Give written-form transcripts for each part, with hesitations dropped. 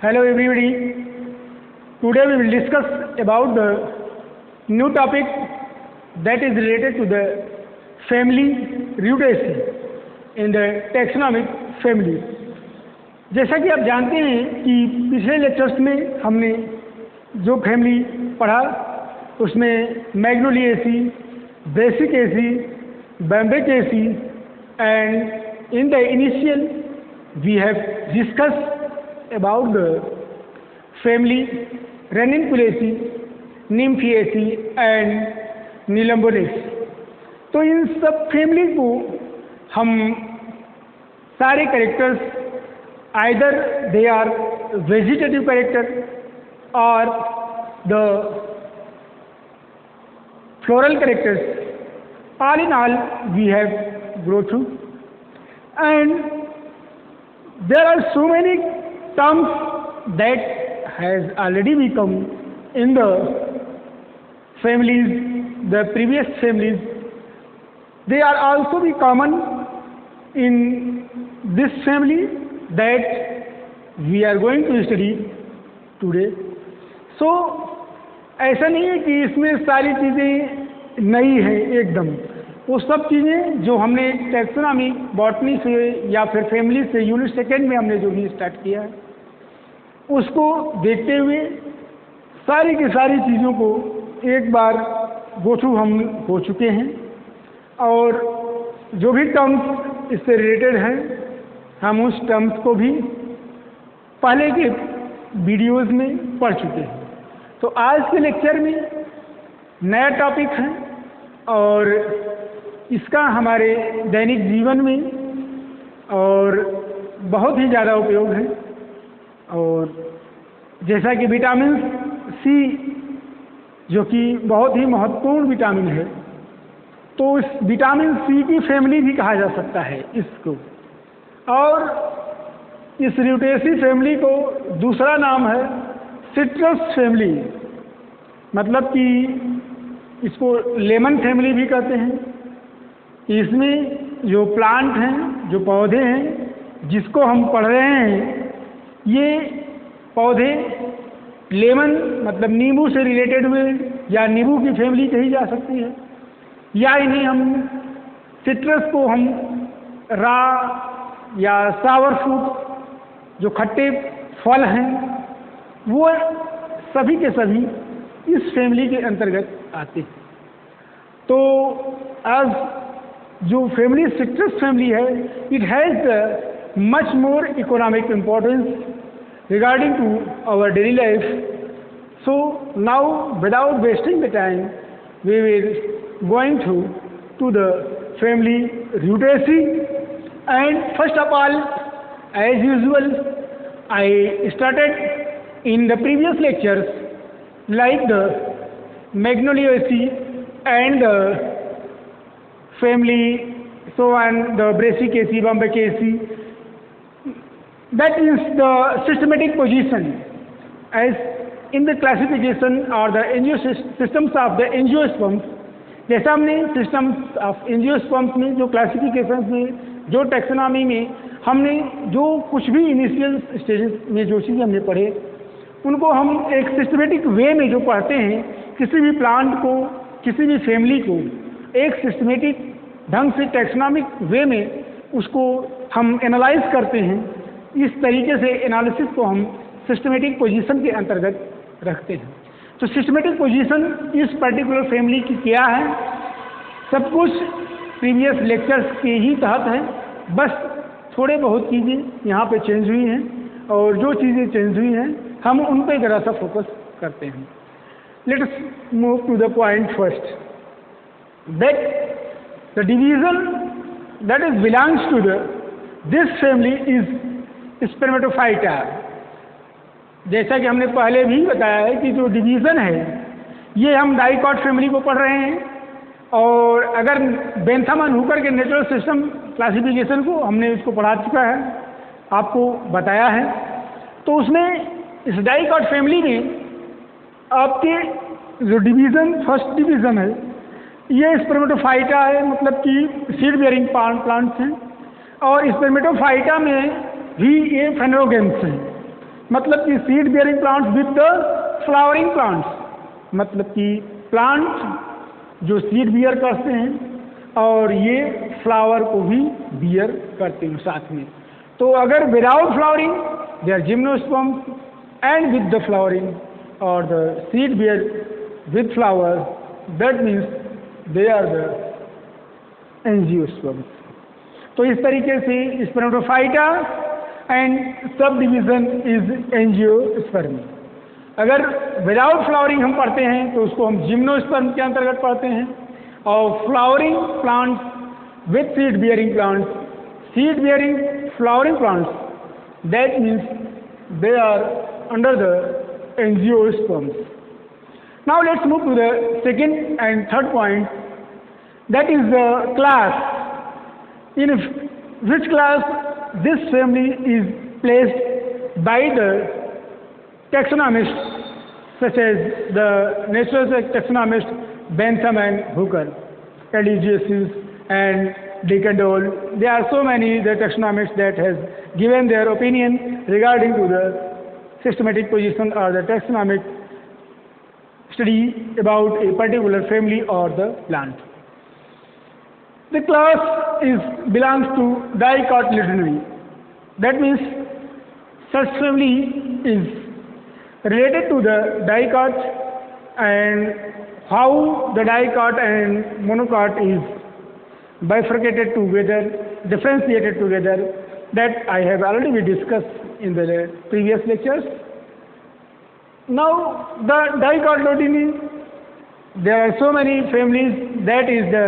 Hello everybody. Today we will discuss about the new topic that is related to the family rootacy in the taxonomic family. जैसा कि आप जानते हैं कि पिछले लेक्चर्स में हमने जो फैमिली पढ़ा उसमें मैग्नोलिएसी, Brassicaceae, बैम्बेकेसी and in the initial we have discussed about the family Ranunculaceae, Nymphaeaceae and Nelumbonaceae. तो इन सब फैमिली को हम सारे characters either they are vegetative character or the floral characters, all in all we have go through, and there are so many terms that has already become in the families, the previous families. They are also be common in this family that we are going to study today. So ऐसा नहीं है कि इसमें सारी चीज़ें नई है एकदम, वो सब चीज़ें जो हमने टैक्सोनॉमी बॉटनी से या फिर फैमिली से यूनिट सेकेंड में हमने जो भी स्टार्ट किया है उसको देखते हुए सारी की सारी चीज़ों को एक बार गो थ्रू हम हो चुके हैं, और जो भी टर्म्स इससे रिलेटेड हैं हम उस टर्म्स को भी पहले के वीडियोस में पढ़ चुके हैं। तो आज के लेक्चर में नया टॉपिक है और इसका हमारे दैनिक जीवन में और बहुत ही ज़्यादा उपयोग है। और जैसा कि विटामिन सी जो कि बहुत ही महत्वपूर्ण विटामिन है, तो इस विटामिन सी की फैमिली भी कहा जा सकता है इसको, और इस रूटेसी फैमिली को दूसरा नाम है सिट्रस फैमिली, मतलब कि इसको लेमन फैमिली भी कहते हैं। इसमें जो प्लांट हैं, जो पौधे हैं जिसको हम पढ़ रहे हैं, ये पौधे लेमन मतलब नींबू से रिलेटेड हुए या नींबू की फैमिली कही जा सकती है, या इन्हें हम सिट्रस को हम रा या सावर फ्रूट जो खट्टे फल हैं वो सभी के सभी इस फैमिली के अंतर्गत आते हैं। तो आज जो फैमिली सिट्रस फैमिली है, it has much more economic importance regarding to our daily life. So now without wasting the time we will going through to the family Rutaceae, and first of all, as usual, I started in the previous lectures like the Magnoliaceae and the family so and the Brassicaceae, Bombycaceae. That is the systematic position as in the classification or the systems of the angiosperms. जैसा हमने systems of angiosperms में जो classifications में जो taxonomy में हमने जो कुछ भी initial stages में जो चीज़ें हमने पढ़े उनको हम एक systematic way में जो पढ़ते हैं, किसी भी plant को, किसी भी family को एक systematic ढंग से taxonomic way में उसको हम analyze करते हैं। इस तरीके से एनालिसिस को हम सिस्टमेटिक पोजीशन के अंतर्गत रखते हैं। तो सिस्टमेटिक पोजीशन इस पर्टिकुलर फैमिली की क्या है, सब कुछ प्रीवियस लेक्चर्स के ही तहत है, बस थोड़े बहुत चीज़ें यहाँ पे चेंज हुई हैं, और जो चीज़ें चेंज हुई हैं हम उन पर ज़रा सा फोकस करते हैं। Let us move to the point first, that the division that is belongs to the this family is spermatophyta. जैसा कि हमने पहले भी बताया है कि जो डिवीज़न है ये हम डाइकॉट फैमिली को पढ़ रहे हैं, और अगर बेंथम एंड हुकर के नेचुरल सिस्टम क्लासिफिकेशन को हमने इसको पढ़ा चुका है, आपको बताया है। तो उसमें इस डाइकॉट फैमिली में आपके जो डिवीज़न फर्स्ट डिवीज़न है ये स्पर्मेटोफाइटा है, मतलब कि सीड बेयरिंग प्लांट्स हैं, और स्पर्मेटोफाइटा में भी ये फेनोगेम्स हैं। मतलब कि seed bearing plants with the flowering plants, मतलब कि प्लांट जो सीड बियर करते हैं और ये फ्लावर को भी बियर करते हैं साथ में। तो अगर without flowering they are gymnosperms, and with the flowering और the seed bear with flower, that means they are the angiosperms. तो इस तरीके से spermatophyta and sub division is angiospermae. अगर विदाउट फ्लावरिंग हम पढ़ते हैं तो उसको हम जिम्नोस्पर्म के अंतर्गत पढ़ते हैं, और flowering plants with seed bearing plants, seed bearing flowering plants, that means they are under the angiosperms. Now let's move to the second and third point, that is the class in which class this family is placed by the taxonomists such as the natural taxonomist Bentham and Hooker, Eligius and Decandole. There are so many the taxonomists that has given their opinion regarding to the systematic position or the taxonomic study about a particular family or the plant. The class belongs to Dicotyledonary. That means such family is related to the dicot, and how the dicot and monocot is bifurcated together, differentiated together, that I have already discussed in the previous lectures. Now the Dicotyledonary, there are so many families that is the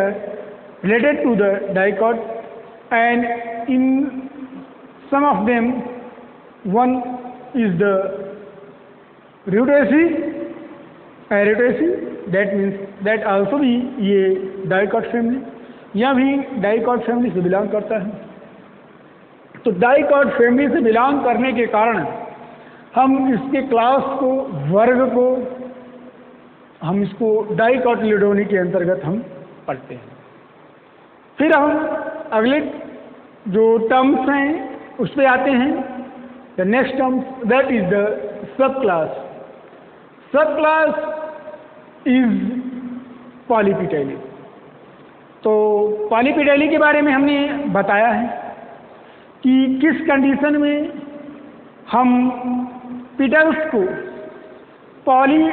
related to the dicot, and in some of them one is the Rutaceae, that means that also भी ये dicot family, यह भी dicot family से belong करता है। तो dicot family से belong करने के कारण हम इसके क्लास को, वर्ग को, हम इसको Dicotyledonary के अंतर्गत हम पढ़ते हैं। फिर हम अगले जो टर्म्स हैं उस पर आते हैं। The next terms, that is the sub class. सब क्लास इज पॉलीपिटेली। तो पॉलीपिटेली के बारे में हमने बताया है कि किस कंडीशन में हम पिटल्स को पॉली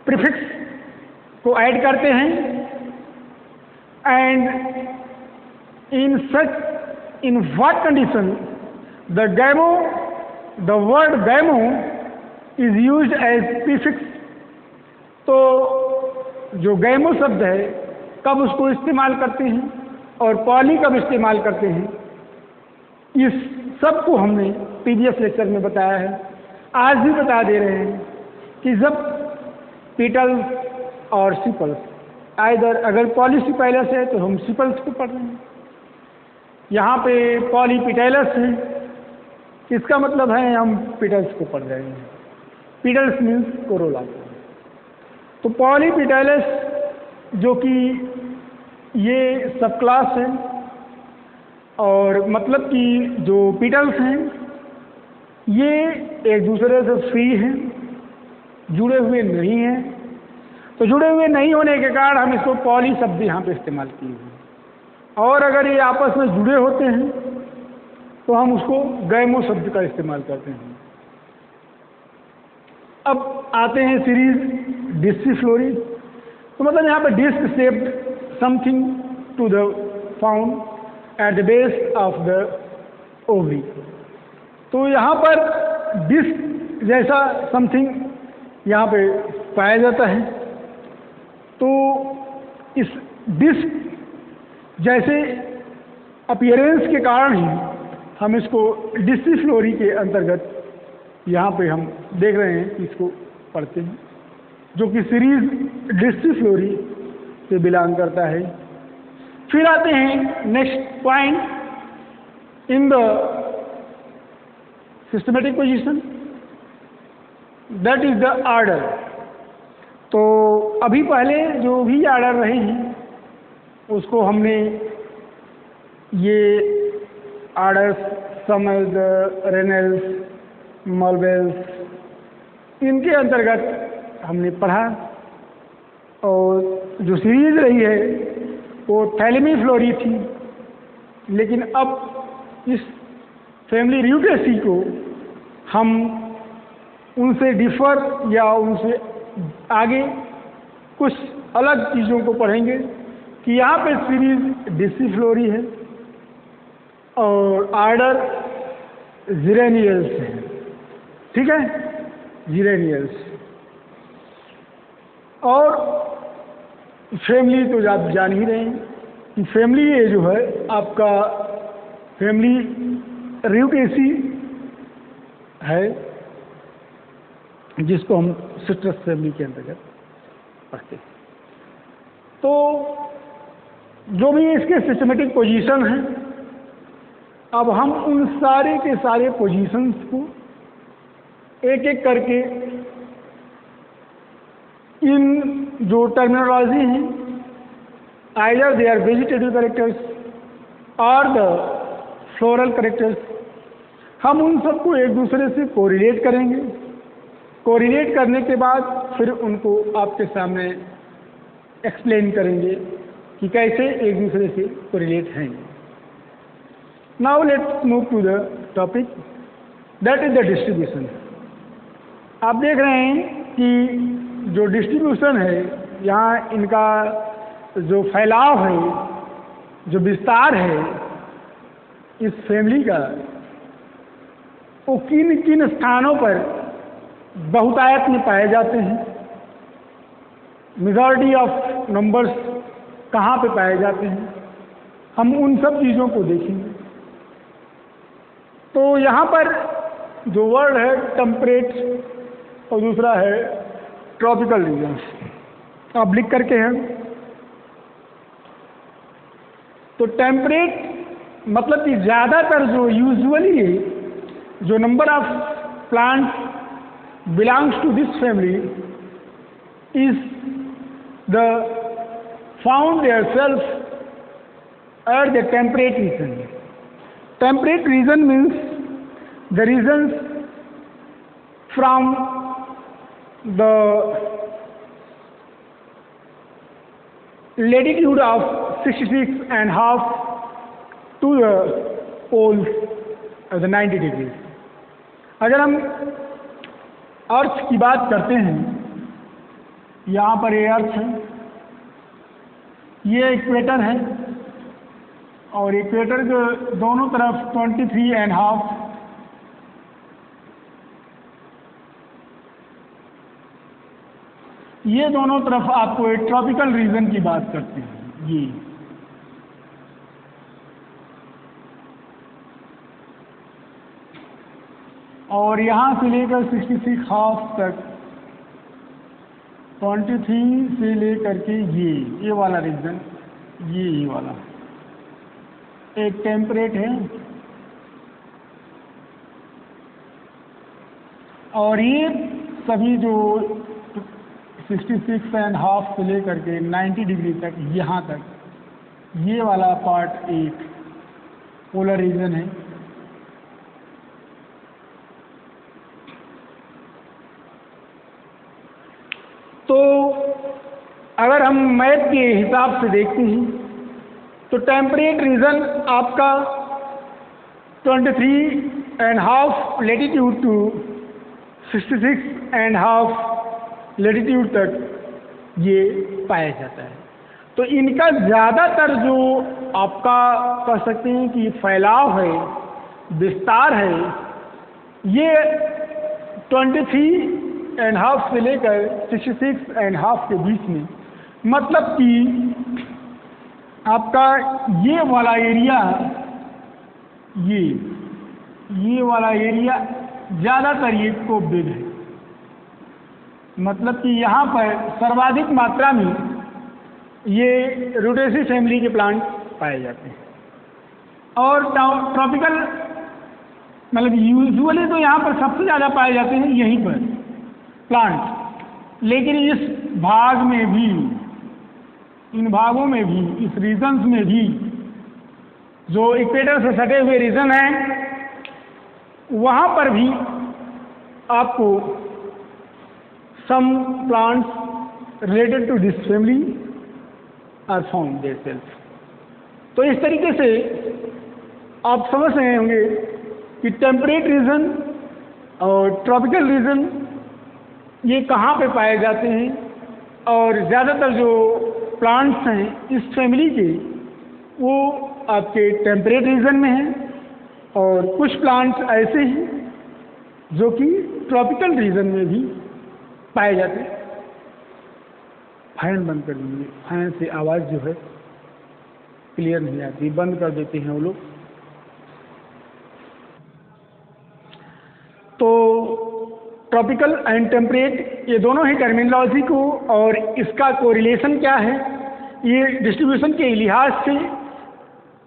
प्रीफिक्स को ऐड करते हैं, and in what condition the word gamo is used as prefix। तो जो गैमो शब्द है कब उसको इस्तेमाल करते हैं और पॉली कब इस्तेमाल करते हैं, इस सब को हमने प्रीवियस लेक्चर में बताया है। आज भी बता दे रहे हैं कि जब पीटल्स और सिपल्स, अगर पॉलीसिपेलस है तो हम सिपल्स को पढ़ रहे हैं, यहाँ पे पॉलीपिटेलस है, इसका मतलब है हम पिटल्स को पढ़ रहे हैं। पिटल्स मीन्स कोरोला। तो पॉलीपिटेलस जो कि ये सब क्लास है, और मतलब कि जो पिटल्स हैं ये एक दूसरे से फ्री हैं, जुड़े हुए नहीं हैं। तो जुड़े हुए नहीं होने के कारण हम इसको पॉली शब्द यहाँ पे इस्तेमाल किए हैं, और अगर ये आपस में जुड़े होते हैं तो हम उसको गैमो शब्द का इस्तेमाल करते हैं। अब आते हैं सीरीज डिस्सीफ्लोरी। तो मतलब यहाँ पे disc shaped something to the found at the base of the ovary. तो यहाँ पर डिस्क जैसा समथिंग यहाँ पे पाया जाता है। तो इस डिस्क जैसे अपीयरेंस के कारण ही हम इसको डिस्सीफ्लोरी के अंतर्गत यहाँ पे हम देख रहे हैं कि इसको पढ़ते हैं, जो कि सीरीज डिस्सीफ्लोरी से बिलोंग करता है। फिर आते हैं next point in the systematic position, that is the order. तो अभी पहले जो भी आर्डर रहे हैं उसको हमने ये आर्डर्स समज, रेनल्स, मालवेल्स, इनके अंतर्गत हमने पढ़ा। और जो सीरीज रही है वो थैलेमीफ्लोरी थी, लेकिन अब इस फैमिली र्यूटेसी को हम उनसे डिफर या उनसे आगे कुछ अलग चीज़ों को पढ़ेंगे कि यहाँ पे सीरीज डिसिफ्लोरी है और आर्डर जिरेनियल्स है। ठीक है, जिरेनियल्स। और फैमिली तो आप जान ही रहे हैं कि फैमिली ये जो है आपका फैमिली र्यूटेसी है, जिसको हम सिट्रस फैमिली के अंतर्गत पढ़ते हैं। तो जो भी इसके सिस्टमेटिक पोजीशन हैं, अब हम उन सारे के सारे पोजीशंस को एक एक करके इन जो टर्मिनोलॉजी हैं, either they are vegetative characters or the floral characters, हम उन सबको एक दूसरे से कोरिलेट करेंगे। कोरिलेट करने के बाद फिर उनको आपके सामने एक्सप्लेन करेंगे कि कैसे एक दूसरे से कोरिलेट हैं। Now let's move to the topic, that is the distribution. आप देख रहे हैं कि जो डिस्ट्रीब्यूशन है, यहाँ इनका जो फैलाव है, जो विस्तार है इस फैमिली का, वो किन किन स्थानों पर बहुतायत में पाए जाते हैं, मेजॉरिटी ऑफ नंबर्स कहाँ पे पाए जाते हैं, हम उन सब चीज़ों को देखेंगे। तो यहाँ पर जो वर्ड है टेम्परेट और दूसरा है ट्रॉपिकल रीजन्स, आप लिख करके हैं। तो टेम्परेट मतलब कि ज़्यादातर जो यूजुअली जो number of plants belongs to this family is the found their self at the temperate region. Temperate region means the regions from the latitude of 66.5 to the poles of the 90 degrees। अगर हम अर्थ की बात करते हैं, यहाँ पर ये अर्थ है, ये इक्वेटर है और इक्वेटर के दोनों तरफ 23.5 ये दोनों तरफ आपको एक ट्रॉपिकल रीजन की बात करते हैं। ये और यहाँ से लेकर 66.5 तक 23 से लेकर के ये वाला रीजन, ये वाला एक टेम्परेट है और ये सभी जो 66.5 से लेकर के 90 डिग्री तक, यहाँ तक ये वाला पार्ट एक पोलर रीजन है। तो अगर हम मैप के हिसाब से देखते हैं तो टेम्परेट रीजन आपका 23.5 लेटीट्यूड टू 66.5 लेटीट्यूड तक ये पाया जाता है। तो इनका ज़्यादातर जो आपका कह सकते हैं कि फैलाव है, विस्तार है, ये 23.5 से लेकर 66.5 के बीच में, मतलब कि आपका ये वाला एरिया, ये वाला एरिया ज़्यादातर ये कोविड है, मतलब कि यहाँ पर सर्वाधिक मात्रा में ये रूटेसी फैमिली के प्लांट पाए जाते हैं। और ट्रॉपिकल मतलब यूजुअली तो यहाँ पर सबसे ज़्यादा पाए जाते हैं यहीं पर प्लांट, लेकिन इस भाग में भी, इन भागों में भी, इस रीजन्स में भी जो इक्वेटर से सटे हुए रीजन हैं, वहाँ पर भी आपको some plants related to this family are found their self. तो इस तरीके से आप समझ रहे होंगे कि टेम्परेट रीजन और ट्रॉपिकल रीजन ये कहाँ पे पाए जाते हैं, और ज़्यादातर जो प्लांट्स हैं इस फैमिली के वो आपके टेम्परेट रीजन में हैं, और कुछ प्लांट्स ऐसे हैं जो कि ट्रॉपिकल रीजन में भी पाए जाते हैं। फैन बंद कर दीजिए, फैन से आवाज़ जो है क्लियर नहीं आती, बंद कर देते हैं वो लोग। तो ट्रॉपिकल एंड टेम्परेट ये दोनों ही टर्मिनोलॉजी को और इसका कोरिलेशन क्या है, ये डिस्ट्रीब्यूशन के लिहाज से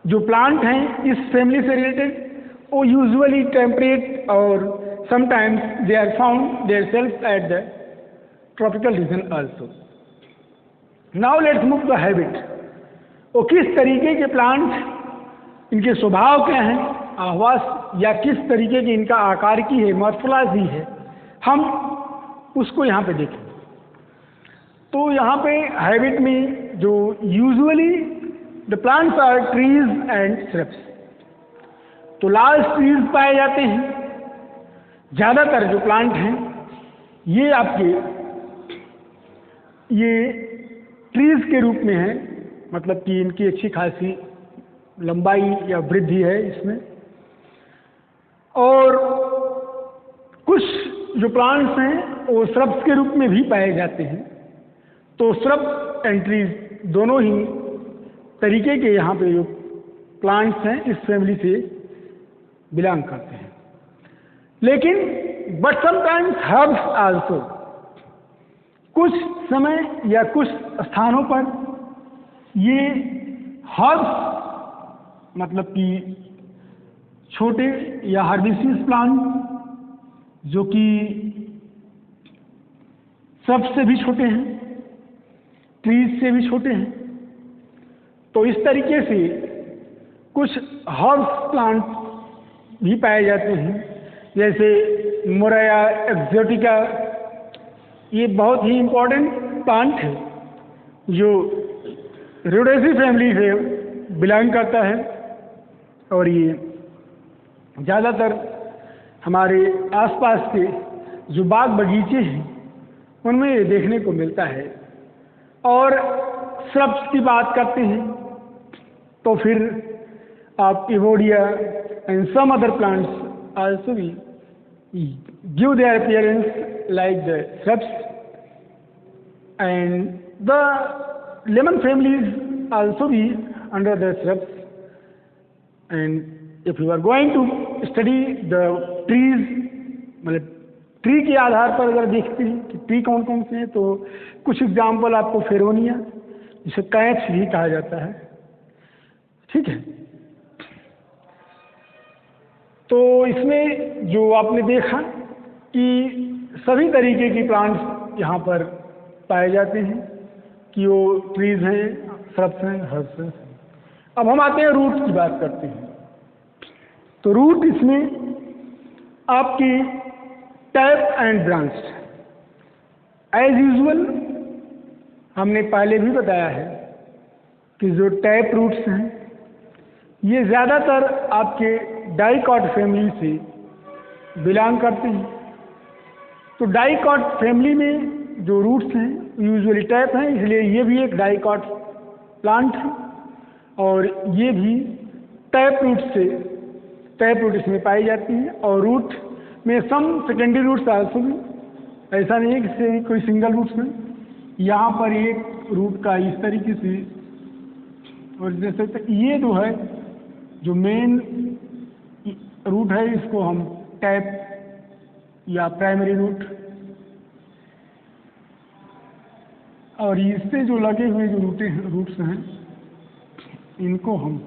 जो प्लांट हैं इस फैमिली से रिलेटेड वो यूजुअली टेम्परेट और sometimes they are found their self at the tropical region also. Now let's move the habit. वो किस तरीके के प्लांट, इनके स्वभाव क्या हैं, आवास या किस तरीके की इनका आकार की है, मॉर्फोलॉजी है, हम उसको यहाँ पे देखें। तो यहाँ पे हैबिट में जो usually the plants are trees and shrubs, तो लार्ज ट्रीज पाए जाते हैं। ज़्यादातर जो प्लांट हैं ये आपके ये ट्रीज के रूप में हैं, मतलब कि इनकी अच्छी खासी लंबाई या वृद्धि है इसमें। और कुछ जो प्लांट्स हैं वो श्रब्स के रूप में भी पाए जाते हैं। तो श्रब एंड ट्रीज दोनों ही तरीके के यहाँ पे जो प्लांट्स हैं इस फैमिली से बिलोंग करते हैं। लेकिन बट समटाइम्स हर्ब्स आल्सो, कुछ समय या कुछ स्थानों पर ये हर्ब्स मतलब कि छोटे या हर्बिसियस प्लांट जो कि श्रब्स से भी छोटे हैं, ट्रीज से भी छोटे हैं, तो इस तरीके से कुछ हर्ब्स प्लांट भी पाए जाते हैं, जैसे मोराया एक्सोटिका। ये बहुत ही इम्पोर्टेंट प्लांट है जो रूडेसी फैमिली से बिलोंग करता है, और ये ज़्यादातर हमारे आसपास के जो बाग बगीचे हैं उनमें ये देखने को मिलता है। और श्रब्स की बात करते हैं तो फिर आप Evodia and some other plants also भी give their appearance like the shrubs, and the lemon families also भी under the shrubs. And if you are going to study the trees, मतलब ट्री के आधार पर अगर देखते हैं कि ट्री कौन कौन से हैं, तो कुछ एग्जाम्पल आपको फेरोनिया, जिसे कैच भी कहा जाता है, ठीक है। तो इसमें जो आपने देखा कि सभी तरीके की प्लांट्स यहाँ पर पाए जाते हैं, कि वो ट्रीज हैं, श्रब्स हैं, हर्ब्स हैं। अब हम आते हैं रूट की बात करते हैं। तो रूट इसमें आपकी tap and branch, as usual हमने पहले भी बताया है कि जो टैप रूट्स हैं ये ज़्यादातर आपके डाइकॉट फैमिली से बिलोंग करते हैं। तो डाइकॉट फैमिली में जो रूट्स हैं यूजुअली टैप हैं, इसलिए ये भी एक डाइकॉट प्लांट है, और ये भी टैप रूट इसमें पाई जाती है। और रूट में सम सेकेंडरी रूट्स आल्सो भी, ऐसा नहीं है कि कोई सिंगल रूट्स में। यहाँ पर एक रूट का इस तरीके से, और जैसे ये जो है जो मेन रूट है इसको हम टैप या प्राइमरी रूट, और इससे जो लगे हुए जो रूट्स हैं इनको हम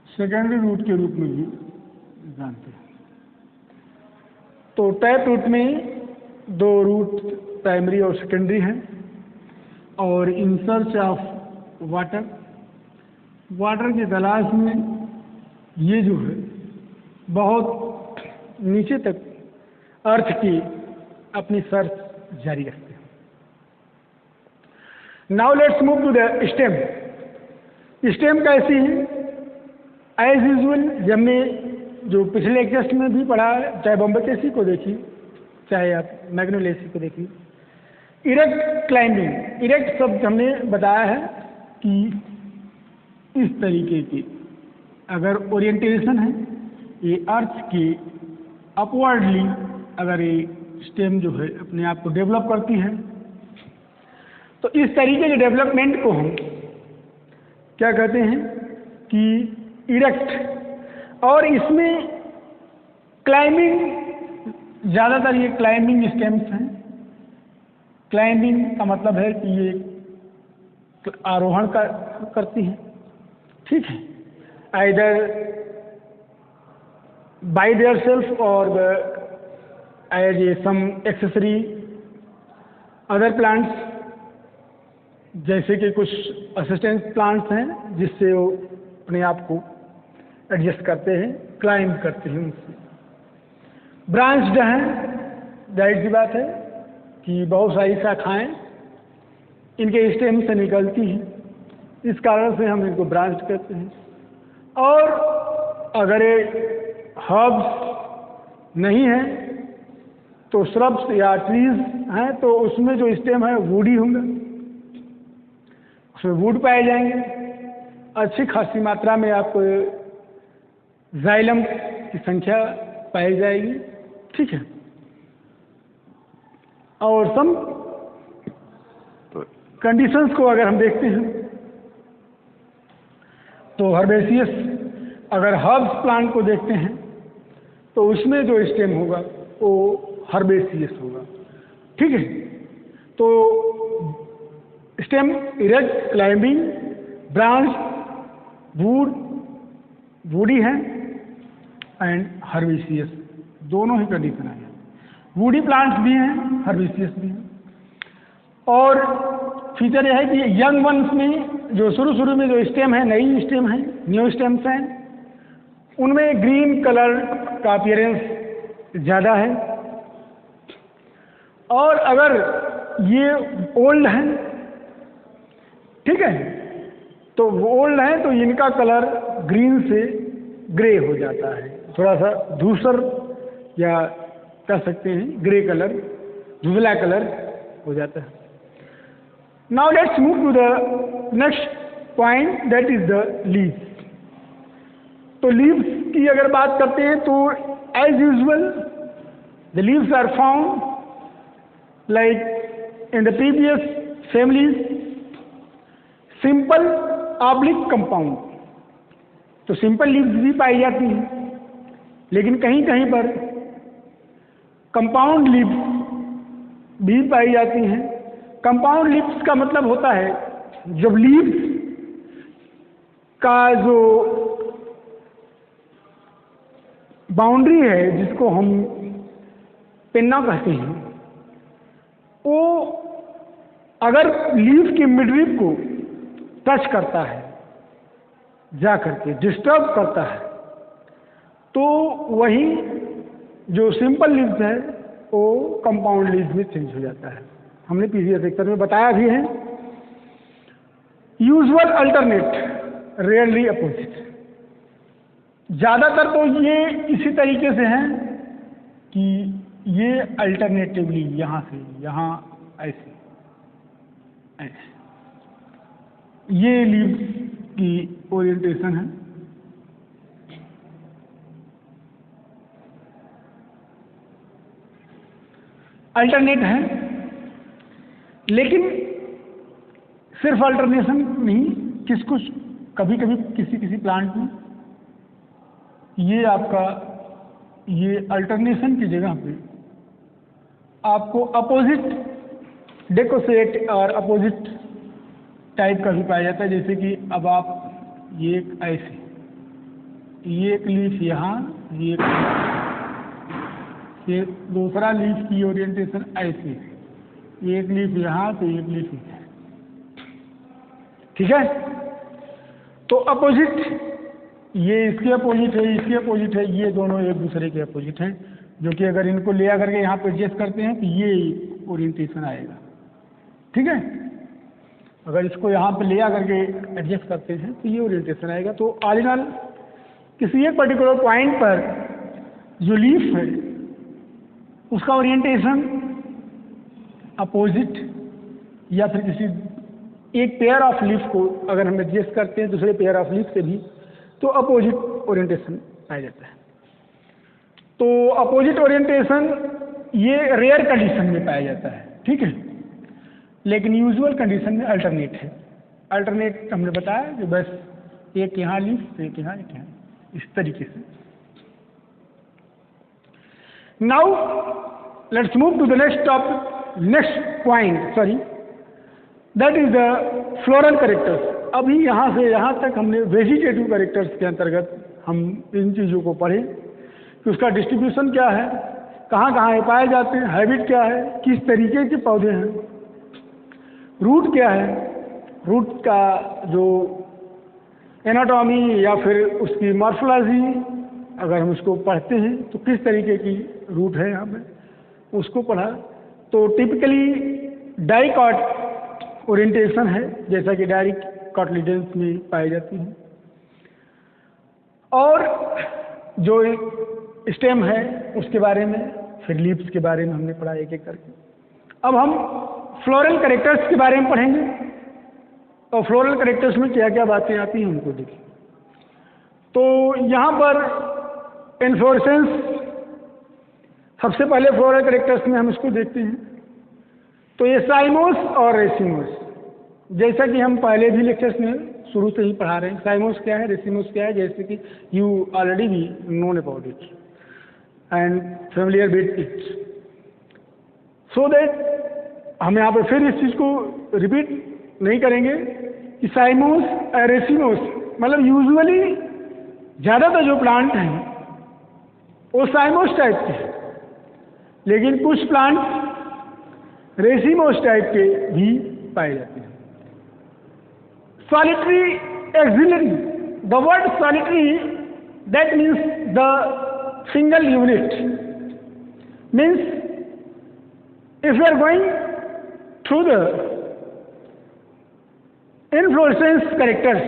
सेकेंडरी रूट के रूप में भी जानते हैं। तो टैप रूट में दो रूट प्राइमरी और सेकेंडरी हैं, और इन सर्च ऑफ वाटर की तलाश में ये जो है बहुत नीचे तक अर्थ की अपनी सर्च जारी रखते हैं। Now let's move to the stem. Stem कैसी है? एज यूजुअल हमने जो पिछले लेक्चर्स में भी पढ़ा, चाहे बॉम्बेटेसी को देखी, चाहे आप मैग्नोलेसी को देखिए, इरेक्ट क्लाइंबिंग। इरेक्ट शब्द हमने बताया है कि इस तरीके की अगर ओरिएंटेशन है ये अर्थ की अपवर्डली, अगर ये स्टेम जो है अपने आप को डेवलप करती है, तो इस तरीके के डेवलपमेंट को हम क्या कहते हैं कि इरेक्ट। और इसमें क्लाइंबिंग, ज़्यादातर ये क्लाइंबिंग स्टेम्स हैं। क्लाइंबिंग का मतलब है कि ये आरोहण करती है, ठीक है, either by their self or as a some accessory other plants, जैसे कि कुछ असिस्टेंस प्लांट्स हैं जिससे वो अपने आप को एडजस्ट करते हैं, क्लाइंब करते हैं उनसे। ब्रांच्ड हैं, जाहिर सी बात है कि बहुत सारी शाखाएं इनके स्टेम से निकलती हैं, इस कारण से हम इनको ब्रांच कहते हैं। और अगर ये हर्ब्स नहीं है तो श्रब्स या ट्रीज हैं, तो उसमें जो स्टेम है वुडी होंगे, उसमें वुड पाए जाएंगे। अच्छी खासी मात्रा में आपको जाइलम की संख्या पाई जाएगी, ठीक है। और सम कंडीशंस को अगर हम देखते हैं तो हर्बेसियस, अगर हर्ब्स प्लांट को देखते हैं तो उसमें जो स्टेम होगा वो हर्बेसियस होगा, ठीक है। तो stem erect, climbing, branch, would, woody है एंड हर्बेसियस, दोनों ही कंडीशन है। वुडी प्लांट्स भी हैं, हर्बेसियस भी हैं। और फीचर यह है कि यंग वंस में जो शुरू में जो स्टेम है, नई स्टेम है, न्यू स्टेम्स हैं, उनमें ग्रीन कलर का अपीयरेंस ज़्यादा है। और अगर ये ओल्ड हैं, ठीक है, तो वो ओल्ड हैं तो इनका कलर ग्रीन से ग्रे हो जाता है, थोड़ा सा धूसर या कह सकते हैं ग्रे कलर, धुंधला कलर हो जाता है। Now let's move to the next point, that is the leaves. तो लीव्स की अगर बात करते हैं तो as usual the leaves are found like in the previous families, simple oblique compound. तो सिंपल लीव्स भी पाई जाती हैं, लेकिन कहीं कहीं पर कंपाउंड लीव्स भी पाई जाती हैं। कंपाउंड लीव्स का मतलब होता है जब लीव्स का जो बाउंड्री है, जिसको हम पिन्ना कहते हैं, वो अगर लीफ की मिडरिप को टच करता है, जा करके डिस्टर्ब करता है, तो वही जो सिंपल लीव्स है वो कंपाउंड लीव्स में चेंज हो जाता है। हमने प्रीवियस लेक्चर में बताया भी है। Usual alternate, rarely opposite. ज़्यादातर तो ये इसी तरीके से हैं कि ये अल्टरनेटिवली यहाँ से यहाँ ऐसे ऐसे, ये लीव्स की ओरिएंटेशन है। अल्टरनेट है, लेकिन सिर्फ अल्टरनेशन नहीं, कुछ कभी कभी किसी प्लांट में ये आपका ये अल्टरनेशन की जगह पे आपको अपोजिट डेकोसेट और अपोजिट टाइप का भी पाया जाता है। जैसे कि अब आप ये एक ऐसे, ये एक लीफ यहाँ, ये दूसरा लीफ की ओरिएंटेशन ऐसे, एक लीफ यहाँ तो एक लीफ यहाँ, ठीक है। तो अपोजिट, ये इसके अपोजिट है, इसके अपोजिट है, ये दोनों एक दूसरे के अपोजिट हैं। जो कि अगर इनको ले आकर के यहाँ पे एडजस्ट करते हैं तो ये ओरिएंटेशन आएगा। ठीक है, अगर इसको यहाँ पे ले आकर के एडजस्ट करते हैं तो ये ओरिएंटेशन आएगा। तो ऑल इन ऑल किसी एक पर्टिकुलर पॉइंट पर जो लीफ है उसका ओरिएंटेशन अपोजिट या फिर किसी एक पेयर ऑफ लीफ को अगर हम एडजस्ट करते हैं दूसरे पेयर ऑफ लीफ से भी तो अपोजिट ओरिएंटेशन पाया जाता है। तो अपोजिट ओरिएंटेशन ये रेयर कंडीशन में पाया जाता है। ठीक है, लेकिन यूजुअल कंडीशन में अल्टरनेट है। अल्टरनेट हमने बताया कि बस एक यहाँ लीफ एक यहाँ इस तरीके से। Now let's move to the next topic, next point, sorry, that is the floral characters. अभी यहाँ से यहाँ तक हमने वेजिटेटिव कैरेक्टर्स के अंतर्गत हम इन चीज़ों को पढ़े कि उसका डिस्ट्रीब्यूशन क्या है, कहाँ कहाँ ये पाए जाते हैं, हैबिट क्या है, किस तरीके के पौधे हैं, रूट क्या है, रूट का जो एनाटॉमी या फिर उसकी मॉर्फोलॉजी अगर हम उसको पढ़ते हैं तो किस तरीके की रूट है यहाँ पे उसको पढ़ा। तो टिपिकली डाइकॉट ओरिएंटेशन है जैसा कि डाइकॉटिलिडेंस में पाई जाती है, और जो स्टेम है उसके बारे में, फिर लीव्स के बारे में हमने पढ़ा एक एक करके। अब हम फ्लोरल कैरेक्टर्स के बारे में पढ़ेंगे और फ्लोरल कैरेक्टर्स में क्या क्या बातें आती हैं उनको देखिए। तो यहाँ पर इन्फ्लोरेसेंस, सबसे पहले फ्लोरल कैरेक्टर्स में हम इसको देखते हैं। तो ये साइमोस और रेसिमोस, जैसा कि हम पहले भी लेक्चर्स में शुरू से ही पढ़ा रहे हैं। साइमोस क्या है, रेसिमोस क्या है, जैसे कि यू ऑलरेडी भी known about it and familiar with it, so that हम यहाँ पर फिर इस चीज़ को रिपीट नहीं करेंगे कि साइमोस और रेसिमोस मतलब यूजुअली ज़्यादातर जो प्लांट हैं वो साइमोस टाइप के हैं, लेकिन कुछ प्लांट रेसिमोस टाइप के भी पाए जाते हैं। Solitary axillary, the word solitary, that means the single unit, means if you are going through the inflorescence characters,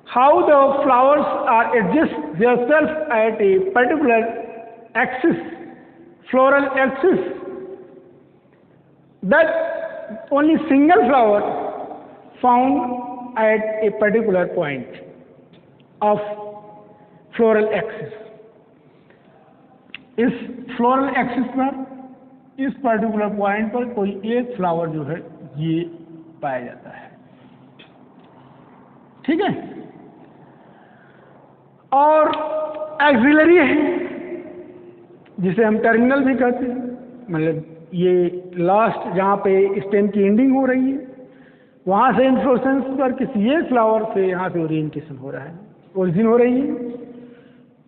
how the flowers are adjust themselves at a particular axis, floral axis, that only single flower found at a particular point of floral axis. इस floral axis पर इस particular point पर कोई एक flower जो है ये पाया जाता है। ठीक है, और एक्सिलरी है जिसे हम टर्मिनल भी कहते हैं, मतलब ये लास्ट जहाँ पे स्टेम की एंडिंग हो रही है वहाँ से इन्फ्लोरेसेंस पर किसी एक फ्लावर से यहाँ से ओरिएंटेशन हो रहा है, ओरिजिन हो रही है।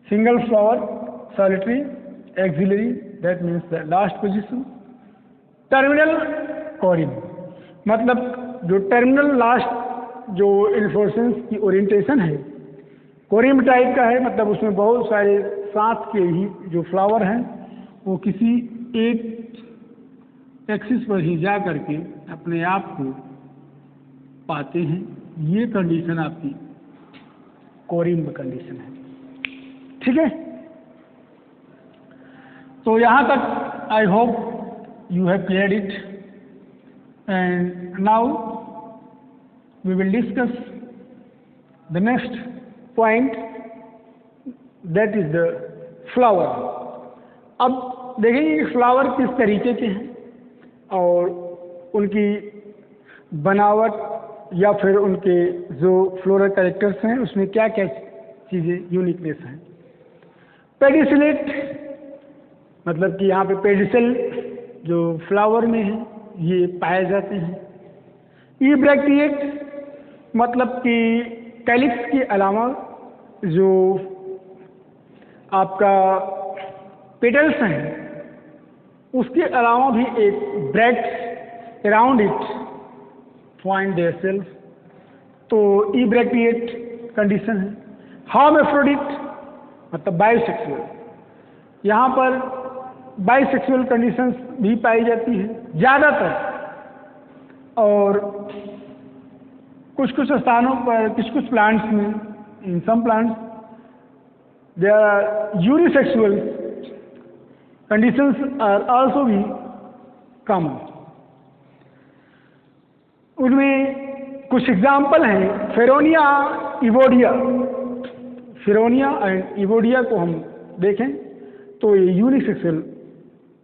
Single flower, solitary, axillary, that means the last position. Terminal corymb, मतलब जो टर्मिनल लास्ट जो इन्फ्लोरेसेंस की ओरिएंटेशन है कोरिम टाइप का है, मतलब उसमें बहुत सारे साथ के ही जो फ्लावर हैं वो किसी एक एक्सिस पर ही जा करके अपने आप को पाते हैं। ये कंडीशन आपकी कोरिम्ब कंडीशन है। ठीक है, तो यहाँ तक I hope you have cleared it, and now we will discuss the next point, that is the flower. अब देखेंगे फ्लावर किस तरीके के हैं और उनकी बनावट या फिर उनके जो फ्लोरल कैरेक्टर्स हैं उसमें क्या क्या चीज़ें यूनिकनेस हैं। पेडिसिलेट, मतलब कि यहाँ पे पेडिसल जो फ्लावर में है ये पाए जाते हैं। इब्रैक्टिएट, मतलब कि कैलिक्स के अलावा जो आपका पेटल्स हैं उसके अलावा भी एक bracts around it find there self, तो इब्रैक्टिएट कंडीशन है। हार्मेफ्रोडिट मतलब बायोसेक्सुअल, यहाँ पर बाइसेक्सुअल कंडीशंस भी पाई जाती है ज़्यादातर, और कुछ कुछ स्थानों पर कुछ कुछ प्लांट्स में, in some plants there are unisexual conditions are also भी कॉमन। उनमें कुछ एग्जाम्पल हैं, फेरोनिया, इवोडिया। फेरोनिया एंड इवोडिया को हम देखें तो ये यूनिसेक्सुअल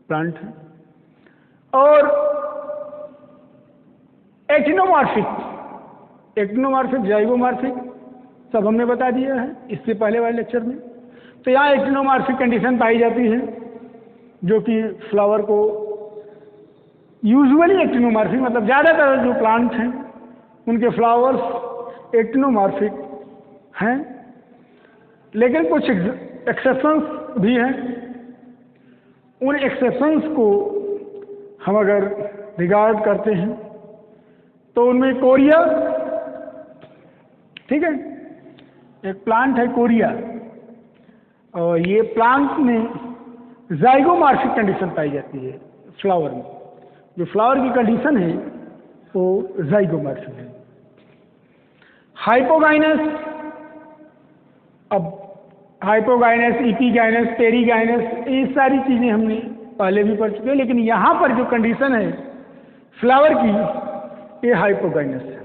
प्लांट है। और एक्टिनोमॉर्फिक, जाइगोमॉर्फिक सब हमने बता दिया है इससे पहले वाले लेक्चर में। तो यहाँ एक्टिनोमॉर्फिक कंडीशन पाई जाती है, जो कि फ्लावर को यूजुअली एक्टिनोमॉर्फिक, मतलब ज़्यादातर जो प्लांट हैं उनके फ्लावर्स एक्टिनोमॉर्फिक हैं, लेकिन कुछ एक्सेप्शंस भी हैं। उन एक्सेप्शंस को हम अगर रिगार्ड करते हैं तो उनमें कोरिया, ठीक है, एक प्लांट है कोरिया, और ये प्लांट में जाइगोमॉर्फिक कंडीशन पाई जाती है फ्लावर में। जो फ्लावर की कंडीशन है वो जाइगोमॉर्फिक है। हाइपोगाइनस, अब हाइपोगाइनस, इपीगाइनस, पेरीगाइनस, ये सारी चीज़ें हमने पहले भी पढ़ चुके हैं, लेकिन यहाँ पर जो कंडीशन है फ्लावर की, ये हाइपोगाइनस है।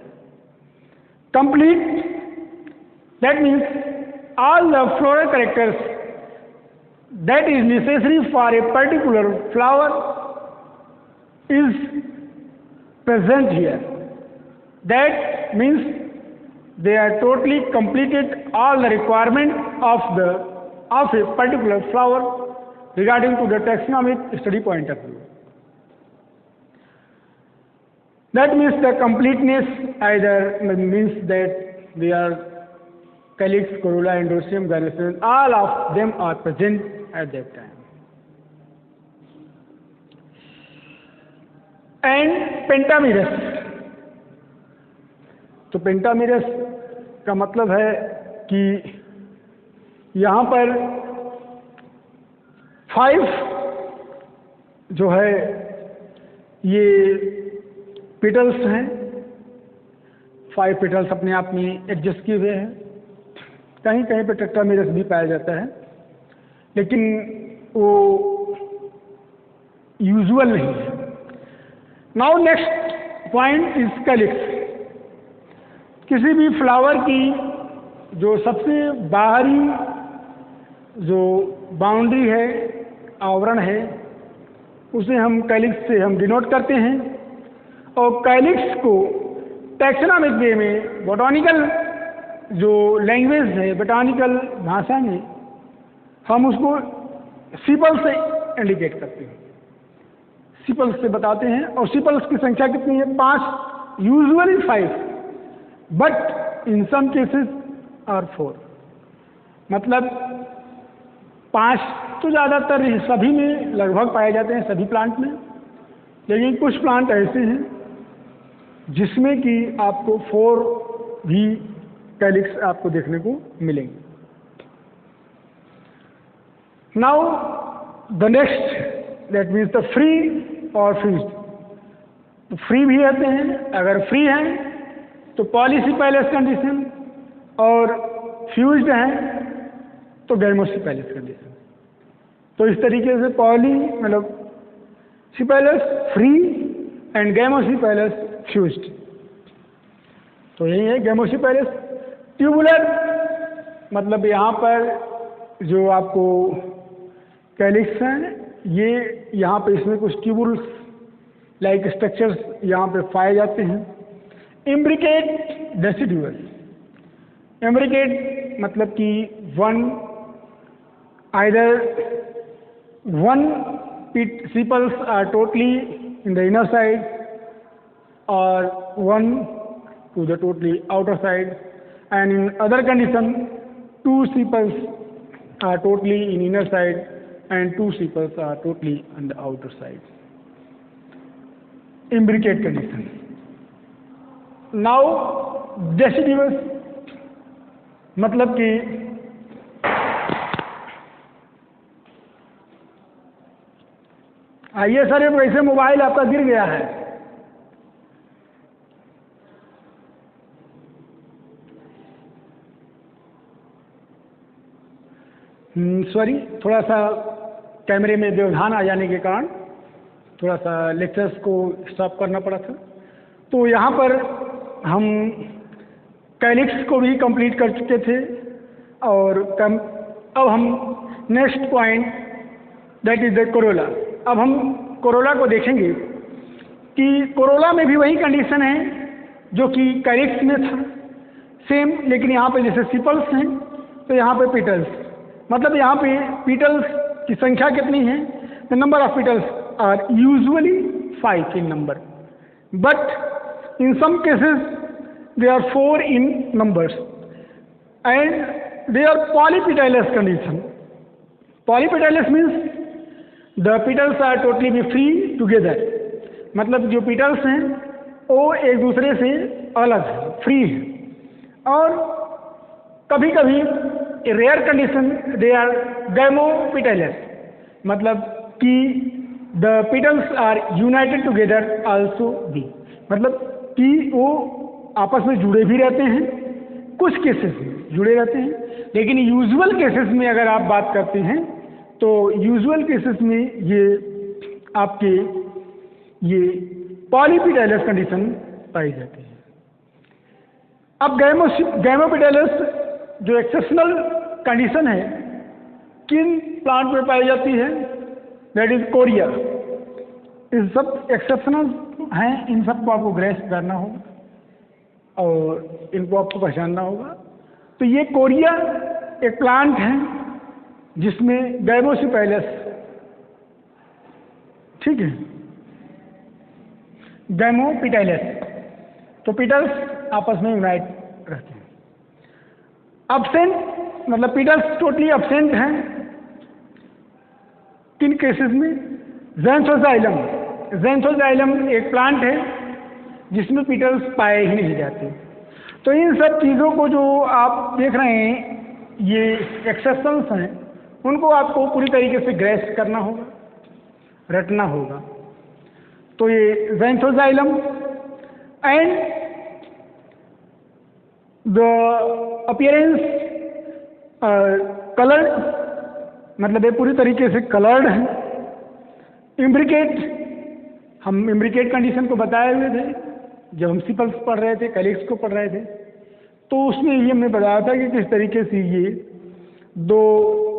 Complete, that means all the floral characters that is necessary for a particular flower is present here. That means they are totally completed all the requirement of a particular flower regarding to the taxonomic study point of view. That means the completeness either means that they are calyx, corolla, endosteum, gynoecium, all of them are present at that time. And पेंटामिरस, तो पेंटामिरस का मतलब है कि यहाँ पर 5 जो है ये पेटल्स हैं, 5 पेटल्स अपने आप में एडजस्ट किए हुए हैं। कहीं कहीं पर टेट्रामेरस भी पाया जाता है, लेकिन वो यूजुअल नहीं है। Now next point is calyx. किसी भी फ्लावर की जो सबसे बाहरी जो बाउंड्री है, आवरण है, उसे हम कैलिक्स से हम डिनोट करते हैं। और कैलिक्स को टैक्सोनॉमिक वे में, बॉटनिकल जो लैंग्वेज है, बॉटनिकल भाषा में हम उसको सिपल से इंडिकेट करते हैं, सिपल्स से बताते हैं। और सिपल्स की संख्या कितनी है? 5, usually 5, but in some cases are 4। मतलब 5 तो ज़्यादातर सभी में लगभग पाए जाते हैं, सभी प्लांट में, लेकिन कुछ प्लांट ऐसे हैं जिसमें कि आपको 4 भी कैलिक्स आपको देखने को मिलेंगे। Now the next, that means the free और फ्यूज्ड। तो फ्री भी रहते हैं, अगर फ्री हैं तो पॉलीसिपेलस कंडीशन, और फ्यूज्ड हैं तो गैमोसिपेलस कंडीशन। तो इस तरीके से पॉली मतलब सिपेलस फ्री एंड गैमोसिपेलस फ्यूज्ड। तो यही है गैमोसिपेलस। ट्यूबुलर मतलब यहाँ पर जो आपको कैलिक्स हैं, ये यहाँ पे इसमें कुछ ट्यूबुल्स लाइक स्ट्रक्चर्स यहाँ पे पाए जाते हैं। Imbricate deciduous. इम्ब्रिकेट मतलब कि one sepals are totally in the inner side or one to the totally outer side, and in other condition 2 sepals are totally in inner side and 2 sepals are totally on the outer side. Imbricate condition. Now deciduous मतलब कि आइए sir, ये वैसे mobile आपका गिर गया है। Sorry, थोड़ा सा कैमरे में व्यवधान आ जाने के कारण थोड़ा सा लेक्चर्स को स्टॉप करना पड़ा था। तो यहाँ पर हम कैलिक्स को भी कंप्लीट कर चुके थे और अब हम next point that is the Corolla. अब हम कोरोला को देखेंगे कि कोरोला में भी वही कंडीशन है जो कि कैलिक्स में था, सेम, लेकिन यहाँ पे जैसे सिपल्स हैं तो यहाँ पे पीटल्स, मतलब यहाँ पे पीटल्स की संख्या कितनी है? The number of petals are usually 5 in number, but in some cases they are 4 in numbers and they are polypetalous condition. Polypetalous means the petals are totally be free together, मतलब जो petals हैं वो एक दूसरे से अलग है, free है। और कभी कभी rare condition they are gamopetalous, मतलब कि the petals are united together also be, मतलब कि वो आपस में जुड़े भी रहते हैं, कुछ केसेस में जुड़े रहते हैं, लेकिन यूजुअल केसेस में अगर आप बात करते हैं तो यूजुअल केसेस में ये आपके ये पॉलीपेटलस कंडीशन पाई जाती है। अब गैमोपेटलस जो एक्सेप्शनल कंडीशन है किन प्लांट में पाई जाती है? That is Korea. इस सब एक्सेप्शनल हैं, इन सबको आपको ग्रेस्प करना होगा और इनको आपको पहचानना होगा। तो ये कोरिया एक प्लांट है जिसमें गैमोसिपेलस, ठीक है, गैमोपेटलस, तो पेटल्स आपस में यूनाइट रहते हैं। अब्सेंट मतलब पेटल्स टोटली अब्सेंट हैं किन केसेस में? ज़ैंथोज़ाइलम। ज़ैंथोज़ाइलम एक प्लांट है जिसमें पेटल्स पाए ही नहीं जाते। तो इन सब चीज़ों को जो आप देख रहे हैं ये एक्सेप्शंस हैं, उनको आपको पूरी तरीके से ग्रेस्प करना होगा, रटना होगा। तो ये ज़ैंथोज़ाइलम एंड द अपीयरेंस कलर्ड, मतलब ये पूरी तरीके से कलर्ड है। इम्ब्रिकेट, हम इम्ब्रिकेट कंडीशन को बताए हुए थे जब हम सिपल्स पढ़ रहे थे, कैलिक्स को पढ़ रहे थे, तो उसमें ये हमने बताया था कि किस तरीके से ये 2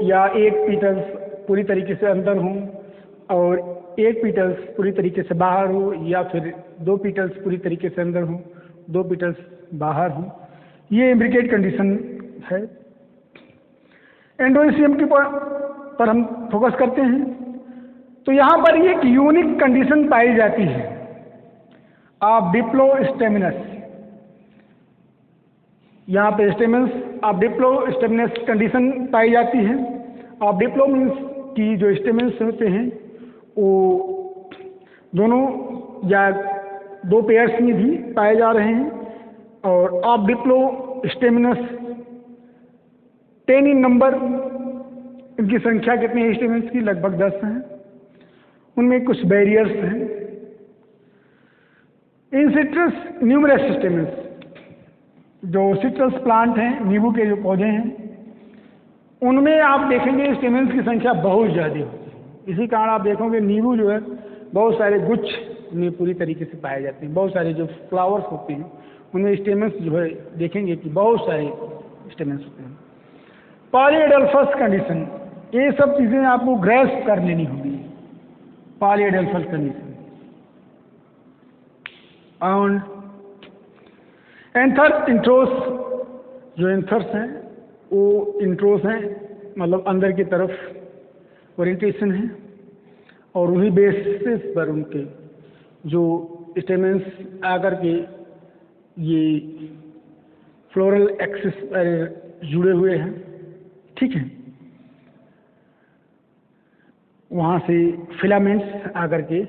या 1 पीटल्स पूरी तरीके से अंदर हों और 1 पीटल्स पूरी तरीके से बाहर हो, या फिर 2 पीटल्स पूरी तरीके से अंदर हों, 2 पीटल्स बाहर हों। ये इम्ब्रिकेट कंडीशन है। एंडोइसियम के पर हम फोकस करते हैं, तो यहाँ पर एक यूनिक कंडीशन पाई जाती है ऑफ डिप्लोस्टेमिनस। यहाँ पे स्टेमन्स ऑफ डिप्लोस्टेमिनस कंडीशन पाई जाती है। ऑफ डिप्लो मीन्स की जो स्टेमन्स होते हैं वो दोनों या 2 पेयर्स में भी पाए जा रहे हैं, और ऑफ डिप्लोस्टेमिनस 10 in नंबर। इनकी संख्या कितनी है स्टेमन्स की? लगभग 10 हैं। उनमें कुछ बैरियर्स हैं। इन सिट्रस न्यूमरस स्टेमन्स, जो सिट्रस प्लांट हैं, नींबू के जो पौधे हैं, उनमें आप देखेंगे स्टेमन्स की संख्या बहुत ज़्यादा होती है। इसी कारण आप देखोगे नींबू जो है बहुत सारे गुच्छ में पूरी तरीके से पाए जाते हैं। बहुत सारे जो फ्लावर्स होते हैं उनमें स्टेमन्स जो है देखेंगे कि बहुत सारे स्टेमन्स होते हैं। पॉलीएडल्फस कंडीशन, ये सब चीज़ें आपको ग्रेस्प कर लेनी होगी। पॉलीएडल्फस कंडीशन और एंथर इंट्रोस, जो एंथर्स हैं वो इंट्रोस हैं, मतलब अंदर की तरफ ओरिएंटेशन है, और उन्हीं बेसिस पर उनके जो स्टेमेंस आकर के ये फ्लोरल एक्सिस पर जुड़े हुए हैं, ठीक है। वहाँ से फिलामेंट्स आकर के,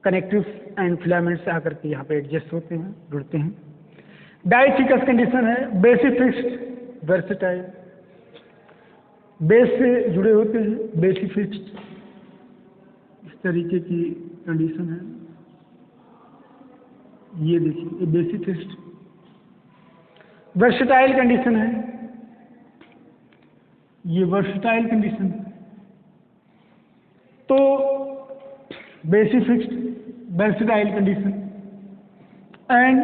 कनेक्टिव एंड फिलामेंट्स आकर के यहाँ पे एडजस्ट होते हैं, जुड़ते हैं। डाइथिकस कंडीशन है, बेसिफिक्स्ड वर्सेटाइल, बेस से जुड़े होते हैं, बेसिफिक्स्ड तरीके की कंडीशन है। ये देखिए, ये बेसिक टेस्ट। वर्सटाइल कंडीशन है, ये वर्सटाइल कंडीशन। तो basic fixed, versatile condition. And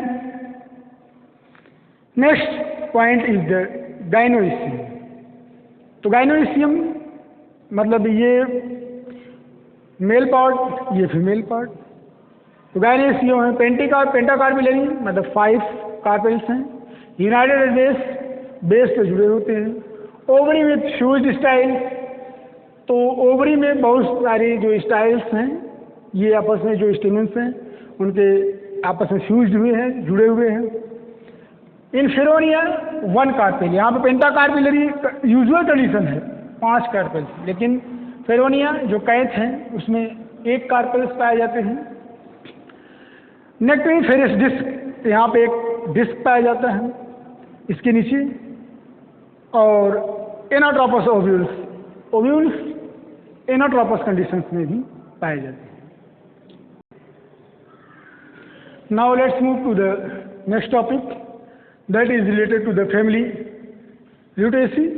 next point is the gynoecium. तो गाइनोइशियम मतलब ये मेल पार्ट, ये फीमेल पार्ट। तो गाइनोइशियम है पेंटाकार्पिलरी, मतलब 5 कार्पेल्स हैं, यूनाइटेड बेस से जुड़े होते हैं। ओवरी विथ फ्यूज्ड स्टाइल, तो ओवरी में बहुत सारे जो स्टाइल्स हैं, ये आपस में जो स्टेमेंस हैं उनके आपस में फ्यूज्ड हुए हैं, जुड़े हुए हैं। इन्फेरोनिया 1 कार्पेल, यहाँ पे पेंटाकार्पिलरी यूजुअल कंडीशन है 5 कार्पेल्स, लेकिन फेरोनिया जो कैथ है उसमें 1 कार्पेल्स पाए जाते हैं। नेक्टेरिफेरस डिस्क, यहाँ पे एक डिस्क पाया जाता है इसके नीचे। और एनाट्रोपस ओव्यूल्स एनाट्रोपस कंडीशंस में भी पाए जाते हैं। Now let's move to the next topic, that is related to the family Rutaceae.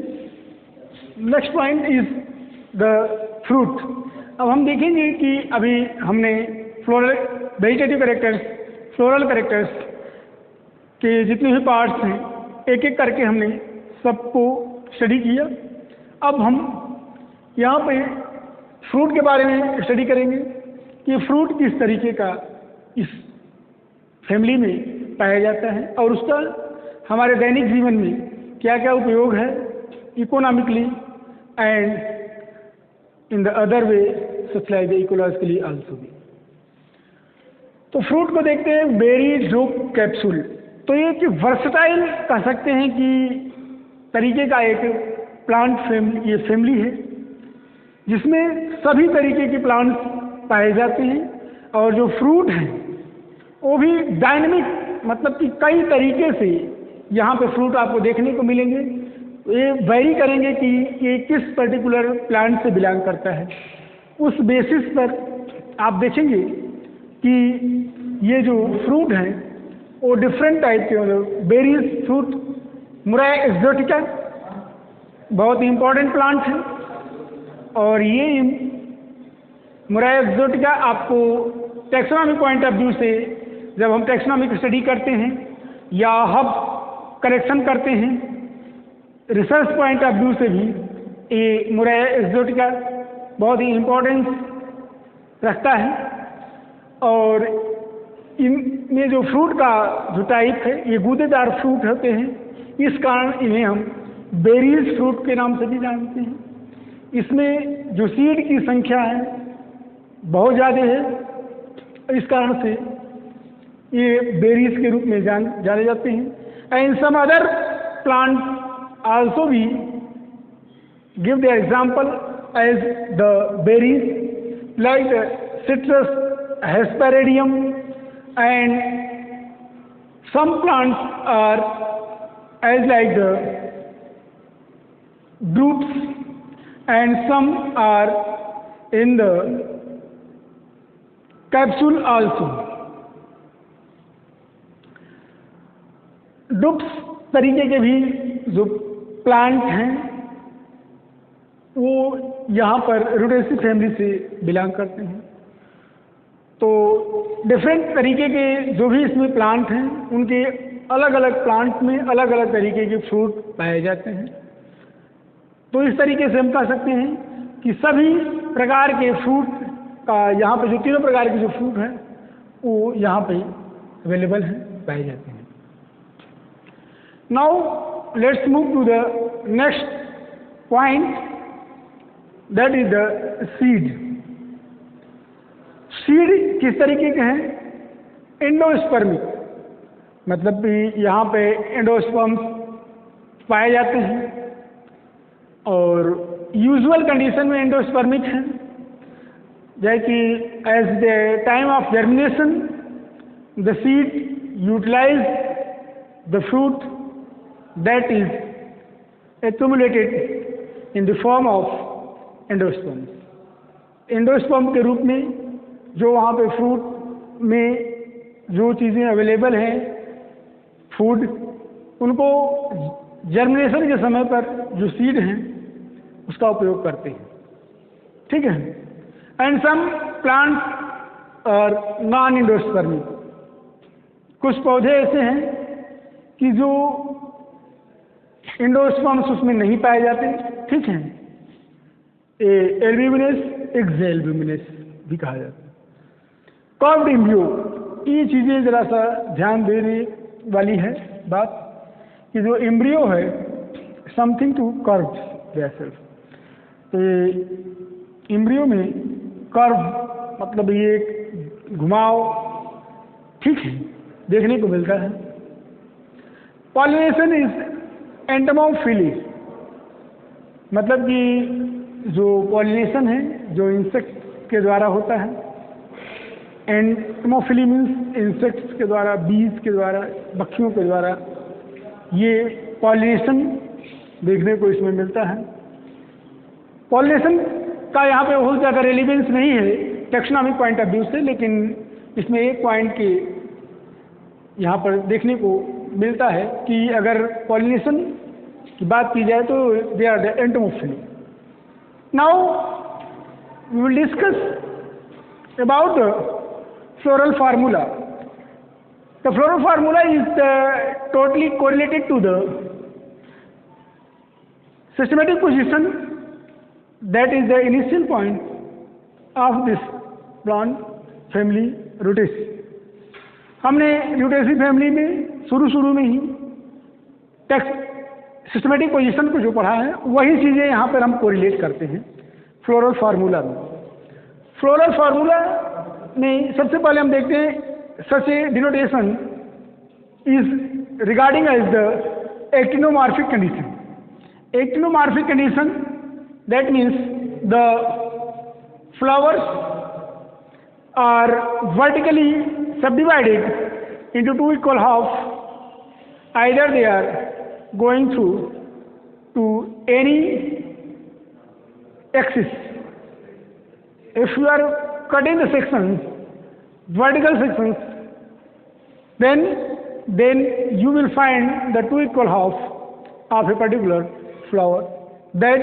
Next point is the fruit. अब हम देखेंगे कि अभी हमने floral vegetative characters, floral characters के जितने भी पार्ट्स हैं एक एक करके हमने सबको स्टडी किया। अब हम यहाँ पे फ्रूट के बारे में स्टडी करेंगे कि फ्रूट किस तरीके का इस फैमिली में पाया जाता है और उसका हमारे दैनिक जीवन में क्या क्या उपयोग है, economically and in the other way such like the ecologically also भी। तो फ्रूट को देखते हैं, बेरी, ड्रूप, कैप्सूल। तो ये कि वर्सटाइल कह सकते हैं कि तरीके का एक प्लांट फैमिली, ये फैमिली है जिसमें सभी तरीके के प्लांट्स पाए जाते हैं। और जो फ्रूट हैं वो भी डायनेमिक, मतलब कि कई तरीके से यहाँ पे फ्रूट आपको देखने को मिलेंगे। ये वैरी करेंगे कि ये किस पर्टिकुलर प्लांट से बिलोंग करता है। उस बेसिस पर आप देखेंगे कि ये जो फ्रूट हैं वो डिफरेंट टाइप के, मतलब बेरीज फ्रूट, मुराया एक्सोटिका बहुत इंपॉर्टेंट प्लांट है। और ये मुराया एक्सोटिका आपको टैक्सोनॉमिक पॉइंट ऑफ व्यू से, जब हम टैक्सोनॉमिक स्टडी करते हैं या हब करेक्शन करते हैं, रिसर्च पॉइंट ऑफ व्यू से भी ये मुराया एक्सोटिका बहुत ही इम्पोर्टेंस रखता है। और इनमें जो फ्रूट का जो टाइप है ये गूदेदार फ्रूट होते हैं, इस कारण इन्हें हम बेरीज फ्रूट के नाम से भी जानते हैं। इसमें जो सीड की संख्या है बहुत ज़्यादा है, इस कारण से ये बेरीज के रूप में जाने जाते हैं। And some other plant also भी give the example as the berries like citrus, hesperidum, and some plants are as like the drupes, and some are in the capsule also. drupes तरीके के भी जो प्लांट हैं वो यहाँ पर Rutaceae family से बिलोंग करते हैं। तो डिफरेंट तरीके के जो भी इसमें प्लांट हैं उनके अलग अलग प्लांट में अलग अलग तरीके के फ्रूट पाए जाते हैं। तो इस तरीके से हम कह सकते हैं कि सभी प्रकार के फ्रूट का यहाँ पे जो तीनों प्रकार के जो फ्रूट हैं वो यहाँ पे अवेलेबल हैं, पाए जाते हैं। Now let's move to the next point, that is the seed. Seed किस तरीके के हैं? एंडोस्पर्मिक, मतलब कि यहाँ पे एंडोस्पर्म्स पाए जाते हैं और यूजुअल कंडीशन में एंडोस्पर्मिक हैं, जैसे कि as the time of germination the seed utilize the fruit that is accumulated in the form of endosperms. Endosperm के रूप में जो वहाँ पे फ्रूट में जो चीज़ें अवेलेबल हैं फूड, उनको जर्मिनेशन के समय पर जो सीड हैं उसका उपयोग करते हैं, ठीक है। एंड सम प्लांट्स और नॉन एंडोस्पर्मिक, कुछ पौधे ऐसे हैं कि जो एंडोस्पर्म्स उसमें नहीं पाए जाते, ठीक है। एल्ब्यूमिनस, एक्सएल्ब्यूमिनस भी कहा जाता है। कर्व्ड एम्ब्रियो, ये चीज़ें ज़रा सा ध्यान देने वाली है बात कि जो एम्ब्रियो है समथिंग टू कर्व देयरसेल्फ। तो एम्ब्रियो में कर्व मतलब ये घुमाव, ठीक है, देखने को मिलता है। पॉलिनेशन इज एंटोमोफिली, मतलब कि जो पॉलिनेशन है जो इंसेक्ट के द्वारा होता है। एंटोमोफिली मीन्स इंसेक्ट्स के द्वारा, बीज के द्वारा, पक्षियों के द्वारा ये पॉलिनेशन देखने को इसमें मिलता है। पॉलिनेशन का यहाँ पे बहुत ज़्यादा रेलिवेंस नहीं है टेक्सोनॉमिक पॉइंट ऑफ व्यू से, लेकिन इसमें एक पॉइंट के यहाँ पर देखने को मिलता है कि अगर पॉलिनेशन की बात की जाए तो they are the entomophily. Now we will discuss about the floral formula. The floral formula is totally correlated to the systematic position, that is the initial point of this plant family Rutaceae. हमने Rutaceae family में शुरू में ही text systematic position को जो पढ़ा है वही चीज़ें यहाँ पर हम कोरिलेट करते हैं फ्लोरल फार्मूला में। फ्लोरल फार्मूला में सबसे पहले हम देखते हैं such a denotation is regarding as the actinomorphic condition. Actinomorphic condition that means the flowers are vertically subdivided into two equal half, either they are going through to any axis. If you are cutting the sections, vertical sections, then you will find the two equal half of a particular flower. That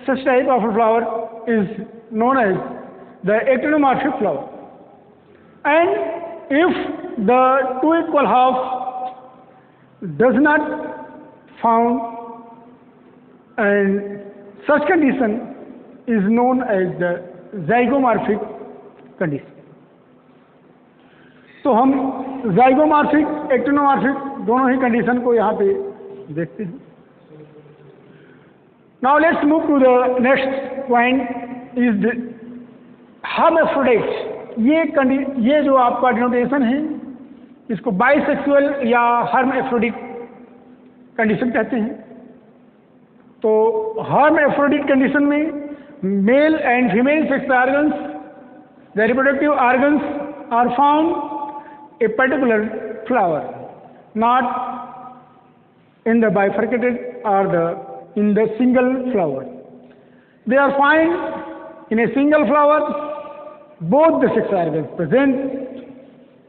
such type of a flower is known as the actinomorphic flower. And if the two equal half does not found, and such condition is known as the zygomorphic condition. तो हम ज़ाइगोमॉर्फिक actinomorphic दोनों ही condition को यहाँ पे देखते हैं। Now let's move to the next point is the hermaphrodite. ये जो आपका डिनोटेशन है इसको बाइसेक्सुअल या हर्माफ्रोडिट कंडीशन कहते हैं। तो हर्माफ्रोडिट कंडीशन में male and female sex organs, the reproductive organs are found a particular flower, not in the bifurcated or in the single flower. They are found in a single flower, both the sex organs present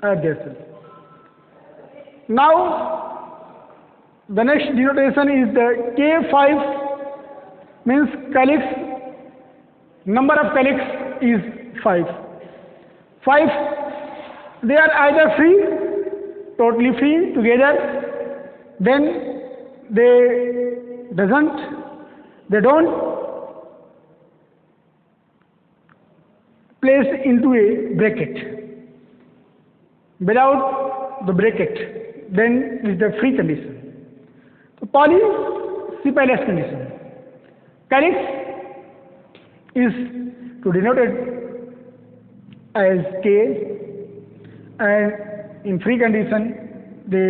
at their cell. Now, the next denotation is the K5, means calyx. Number of calyx is 5. 5. They are either free, totally free together, then they don't place into a bracket. Without the bracket, then is the free condition. So polycephalous condition. Calyx is to denote it as K. And in free condition they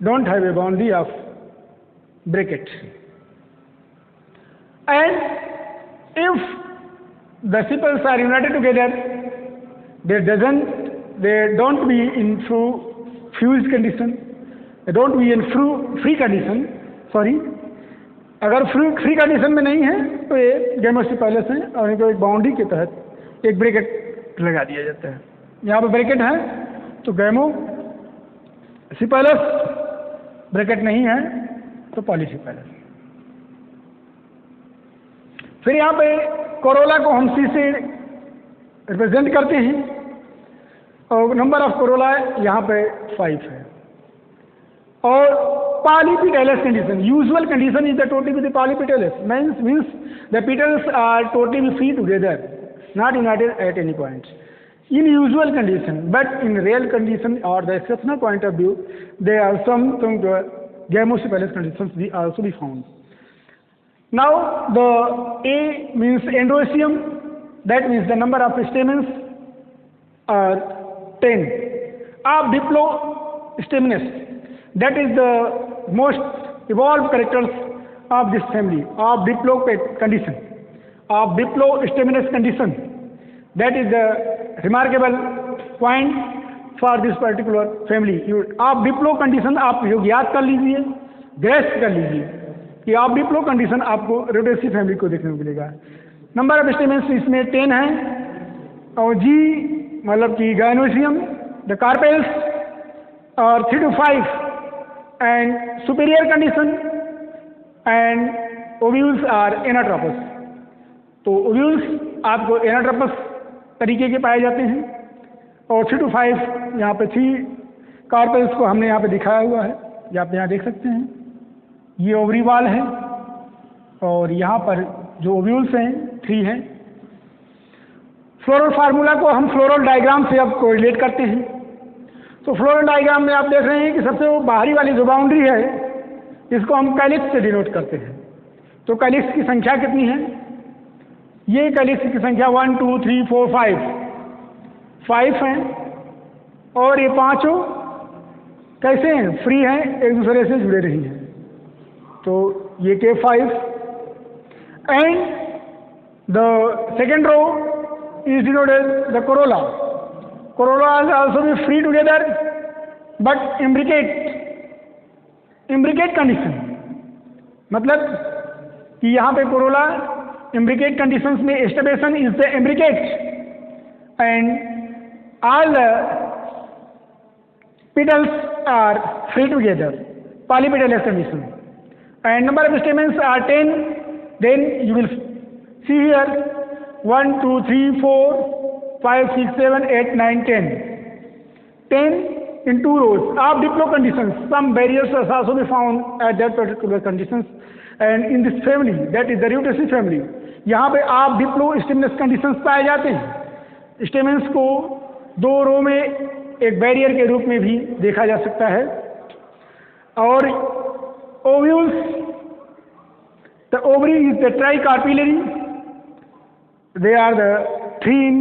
don't have a boundary of bracket. And if the sepals are united together, they don't be in fused condition, they don't be in free condition, sorry, अगर free condition में नहीं है तो ये गैमोसिपैलस है और इनको एक बाउंड्री के तहत एक ब्रैकेट लगा दिया जाता है। यहाँ पे ब्रैकेट है तो गैमोसिपैलस, ब्रैकेट नहीं है तो पॉलीसिपैलस। फिर यहाँ पे कोरोला को हम सी से रिप्रेजेंट करते हैं और नंबर ऑफ कोरोला यहाँ पे 5 है। और polypetalous condition, usual condition is the totally with the polypetalous, means the petals are totally free together, not united at any point. In usual condition, but in real condition or the exceptional point of view, there are some gemmosipalous conditions we also be found. Now the A means endoecium, that means the number of stamens are 10. Of diplostamenous, that is the most evolved characters of this family of condition, of diplostamenous condition. That is the remarkable point for this particular family. आप Diplo condition आप याद कर लीजिए, grace कर लीजिए कि आप Diplo condition आपको रोडेसी फैमिली को देखने को मिलेगा। नंबर ऑफ स्टेमेंस इसमें 10 है और जी मतलब कि गायनोसियम, द कार्पेल्स और 3 to 5 and superior condition and ovules are anatropous। तो ovules आपको anatropous तरीके के पाए जाते हैं और 3 to 5 यहाँ पे 3 कार्पेल्स को हमने यहाँ पे दिखाया हुआ है, ये आप यहाँ देख सकते हैं। ये ओवरी वाल है और यहाँ पर जो ओव्यूल्स हैं 3 हैं। फ्लोरल फार्मूला को हम फ्लोरल डायग्राम से अब कोरिलेट करते हैं। तो फ्लोरल डायग्राम में आप देख रहे हैं कि सबसे वो बाहरी वाली जो बाउंड्री है इसको हम कैलिक्स से डिनोट करते हैं। तो कैलिक्स की संख्या कितनी है? ये कैलिक्स की संख्या 1 2 3 4 5 हैं और ये पांचों कैसे हैं? फ्री हैं, एक दूसरे से जुड़े रही हैं। तो ये K 5 and the second row is denoted the corolla. Corolla is also be free together but imbricate condition, मतलब कि यहाँ पे कोरोला imbricate conditions में estimation is the imbricate and all the petals are free together, polypetalous condition, and number of stamens are 10. Then you will see here 1 2 3 4 5 6 7 8 9 10 in 2 rows of diplo conditions. Some barriers are also be found at that particular conditions and in this family, that is the Rutaceae family, यहाँ पे आप Diplo स्टेमिनस conditions पाए जाते हैं। Stamens को 2 रो में एक barrier के रूप में भी देखा जा सकता है। और ovules, the ovary is the tricarpellary, they are the 3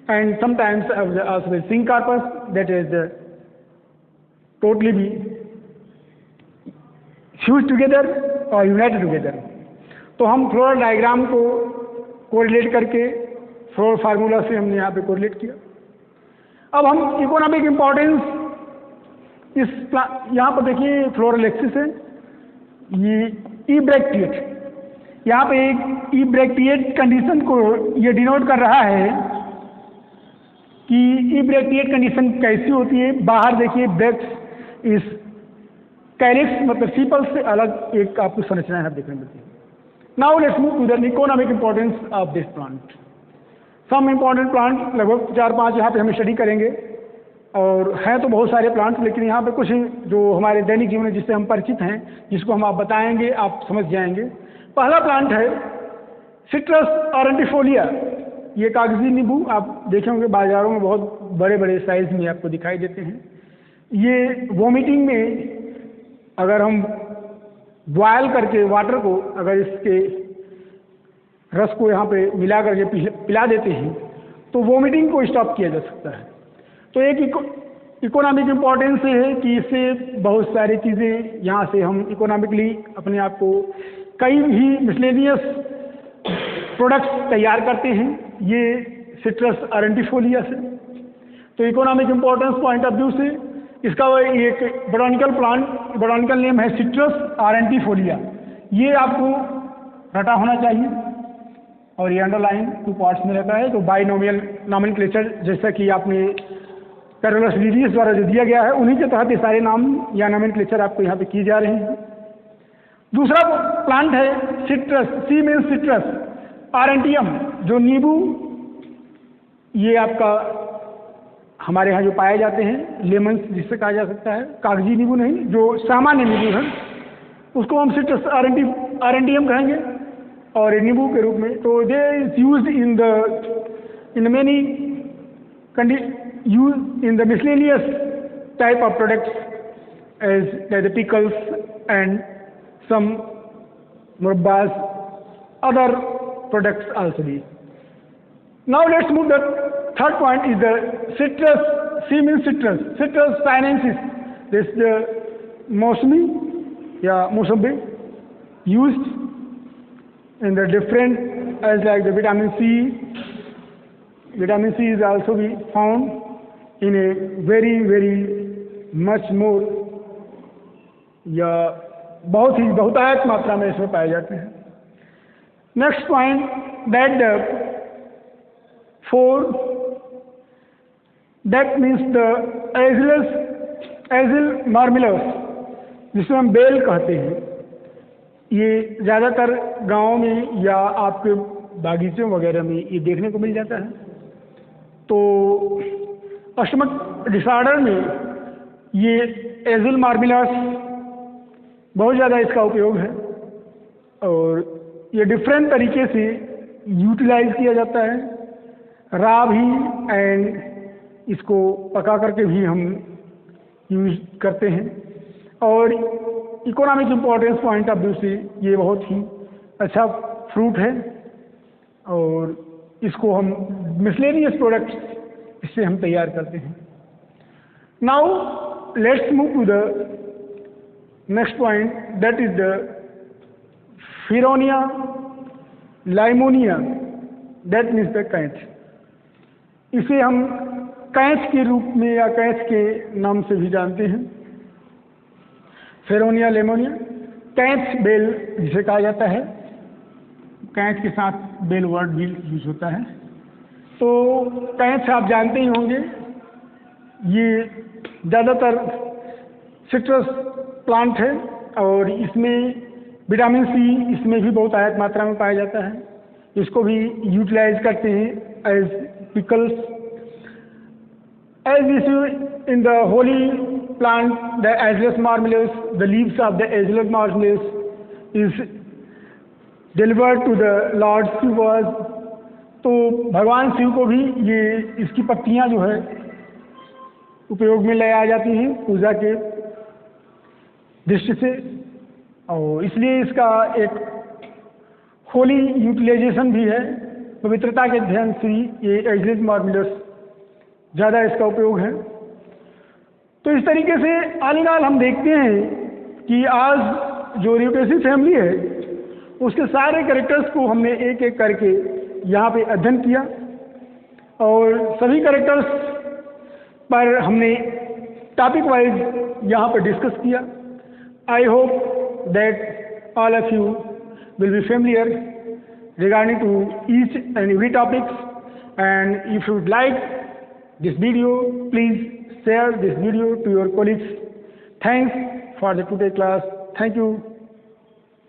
and sometimes also the syncarpus, that is the totally be fused together or united together। तो हम फ्लोरल डायग्राम को कोरिलेट करके फ्लोरल फार्मूला से हमने यहाँ पे कोरिलेट किया। अब हम इकोनॉमिक इम्पोर्टेंस इस यहाँ पर देखिए फ्लोरल एक्सिस है, ये इब्रैक्टिएट, यहाँ पे एक इब्रैक्टिएट कंडीशन को ये डिनोट कर रहा है कि इब्रैक्टिएट कंडीशन कैसी होती है। बाहर देखिए ब्रैक्ट्स इस कैलिक्स मतलब सीपल से अलग एक आपको संरचना है देखने मिलती है। Now let's move to the economic importance of this plant. Some important plant लगभग 4-5 यहाँ पे हम स्टडी करेंगे और हैं तो बहुत सारे प्लांट्स, लेकिन यहाँ पे कुछ जो हमारे दैनिक जीवन में जिससे हम परिचित हैं, जिसको हम आप बताएंगे आप समझ जाएंगे। पहला प्लांट है सिट्रस ऑरेंटिफोलिया। ये कागजी नींबू आप देखे होंगे बाजारों में, बहुत बड़े बड़े साइज में आपको दिखाई देते हैं। ये वोमिटिंग में अगर हम बॉयल करके वाटर को अगर इसके रस को यहाँ पे मिला करके पिला देते हैं तो वोमिटिंग को स्टॉप किया जा सकता है। तो एक इकोनॉमिक इम्पोर्टेंस है कि इससे बहुत सारी चीज़ें यहाँ से हम इकोनॉमिकली अपने आप को कई भी मिसलेनियस प्रोडक्ट्स तैयार करते हैं ये सिट्रस ऑरेंटिफोलिया से। तो economic importance point of view से इसका एक बोटानिकल प्लांट, बोटानिकल नेम है सिट्रस ऑरेंटिफोलिया। ये आपको रटा होना चाहिए और ये अंडरलाइन 2 पार्ट्स में रहता है। तो बाइनोमियल नॉमेनक्लेचर जैसा कि आपने कैरोलस लीनियस द्वारा जो दिया गया है उन्हीं के तहत ये सारे नाम या नॉमेनक्लेचर आपको यहाँ पे किए जा रहे हैं। दूसरा प्लांट है सिट्रस, सी मीन्स सिट्रस, आरेंटियम जो नींबू, ये आपका हमारे यहाँ जो पाए जाते हैं लेमन्स जिससे कहा जा सकता है, कागजी नींबू नहीं, जो सामान्य नींबू है उसको हम सिट्रस आरेंटियम कहेंगे और नींबू के रूप में। तो they is used in many use in the miscellaneous type of products as the pickles and some murabbas, other products also be. Now let's move the third point is the citrus, C means citrus, citrus sinensis. This is the mosmi, mosambi used in the different as like the vitamin C. Vitamin C is also be found in a very much more बहुतायत मात्रा में इसमें पाए जाते हैं। Next point that that means the aegle marmelos जिसमें हम bell कहते हैं, ये ज़्यादातर गाँव में या आपके बागीचों वगैरह में ये देखने को मिल जाता है। तो अष्टमक डिसऑर्डर में ये एजिल मार्मिलस बहुत ज़्यादा इसका उपयोग है और ये डिफरेंट तरीके से यूटिलाइज किया जाता है, रा भी एंड इसको पका करके भी हम यूज करते हैं। और economic importance point of view से ये बहुत ही अच्छा फ्रूट है और इसको हम मिसलेनियस प्रोडक्ट्स इससे हम तैयार करते हैं। Now let's move to the next point, that is the Feronia limonia, that means the कैंच। इसे हम कैंच के रूप में या कैंच के नाम से भी जानते हैं। फेरोनिया लेमोनिया, कैंच बेल जिसे कहा जाता है, कैंच के साथ बेल वर्ड भी यूज होता है। तो कैंच आप जानते ही होंगे, ये ज़्यादातर सिट्रस प्लांट है और इसमें विटामिन सी इसमें भी बहुत आयत मात्रा में पाया जाता है। इसको भी यूटिलाइज करते हैं as pickles, as this in the Holi plant the एजलस मार्मिलस, the leaves of the एजलस मार्मिलस is delivered to the Lord Shiv. तो भगवान शिव को भी ये इसकी पत्तियां जो है उपयोग में ले आ जाती हैं पूजा के दृष्टि से, और इसलिए इसका एक होली यूटिलाइजेशन भी है। पवित्रता के ध्यान से ये एजलस मार्मिलस ज़्यादा इसका उपयोग है। तो इस तरीके से ऑल इन ऑल हम देखते हैं कि आज जो र्यूटेसी फैमिली है उसके सारे कैरेक्टर्स को हमने एक एक करके यहाँ पे अध्ययन किया और सभी कैरेक्टर्स पर हमने टॉपिक वाइज यहाँ पर डिस्कस किया। I hope that all of you will be familiar regarding to each and every topics, and if you would like this video, please share this video to your colleagues. Thanks for the today class. Thank you.